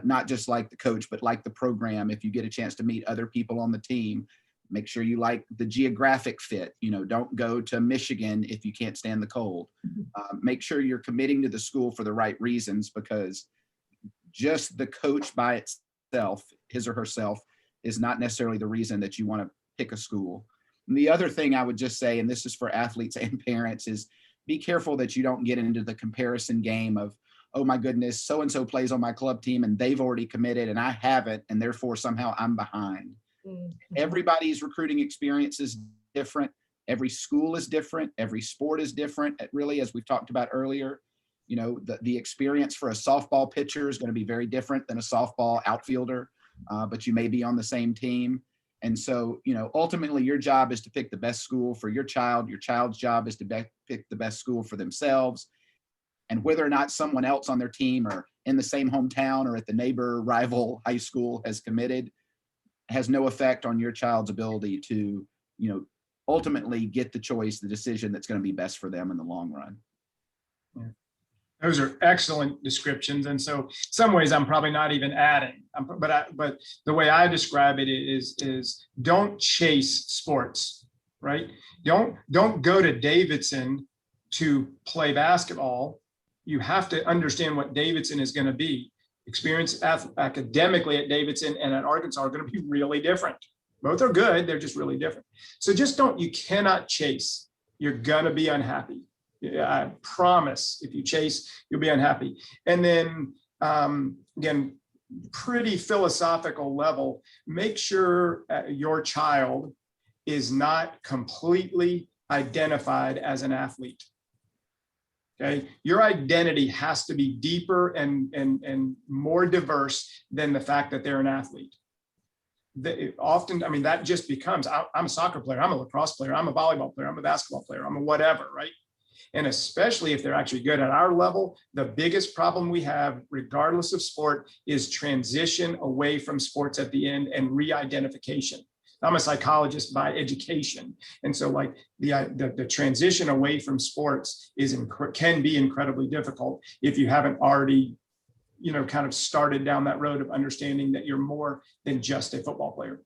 not just like the coach, but like the program. If you get a chance to meet other people on the team, make sure you like the geographic fit. Don't go to Michigan if you can't stand the cold. Make sure you're committing to the school for the right reasons, because just the coach by itself, his or herself, is not necessarily the reason that you want to pick a school. And the other thing I would just say, and this is for athletes and parents, is be careful that you don't get into the comparison game of, oh my goodness, so-and-so plays on my club team and they've already committed and I haven't, and therefore somehow I'm behind. Everybody's recruiting experience is different. Every school is different. Every sport is different. Really, as we've talked about earlier, the experience for a softball pitcher is going to be very different than a softball outfielder, but you may be on the same team. And so, ultimately your job is to pick the best school for your child. Your child's job is to pick the best school for themselves. And whether or not someone else on their team or in the same hometown or at the neighbor rival high school has committed has no effect on your child's ability to, ultimately get the choice, the decision that's going to be best for them in the long run. Yeah. Those are excellent descriptions. And so some ways I'm probably not even adding, but the way I describe it is don't chase sports, right? Don't go to Davidson to play basketball. You have to understand what Davidson is going to be. Experience academically at Davidson and at Arkansas are going to be really different. Both are good. They're just really different. So you cannot chase. You're going to be unhappy. I promise if you chase, you'll be unhappy. And then again, pretty philosophical level, make sure your child is not completely identified as an athlete. Okay, your identity has to be deeper and more diverse than the fact that they're an athlete. Often, that just becomes, I'm a soccer player, I'm a lacrosse player, I'm a volleyball player, I'm a basketball player, I'm a whatever, right? And especially if they're actually good at our level, the biggest problem we have, regardless of sport, is transition away from sports at the end and re-identification. I'm a psychologist by education. And so the transition away from sports can be incredibly difficult if you haven't already, kind of started down that road of understanding that you're more than just a football player.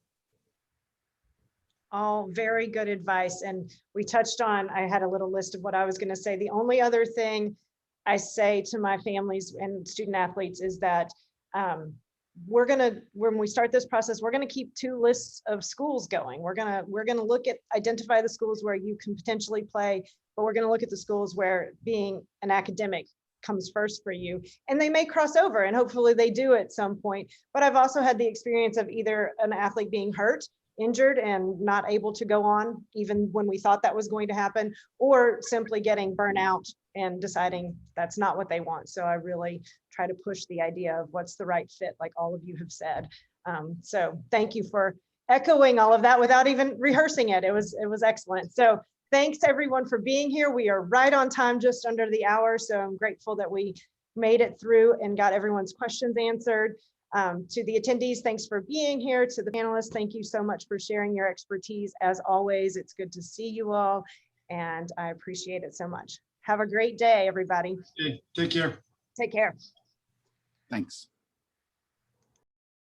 All very good advice. And we touched on, I had a little list of what I was going to say. The only other thing I say to my families and student athletes is that when we start this process, we're going to keep 2 lists of schools going. We're going to identify the schools where you can potentially play, but we're going to look at the schools where being an academic comes first for you, and they may cross over, and hopefully they do at some point. But I've also had the experience of either an athlete being hurt, injured, and not able to go on even when we thought that was going to happen, or simply getting burnt out and deciding that's not what they want. So I really try to push the idea of what's the right fit, like all of you have said. So thank you for echoing all of that without even rehearsing it. It was excellent. So thanks everyone for being here. We are right on time, just under the hour. So I'm grateful that we made it through and got everyone's questions answered. To the attendees, thanks for being here. To the panelists, thank you so much for sharing your expertise. As always, it's good to see you all, and I appreciate it so much. Have a great day, everybody. Take care. Take care. Thanks.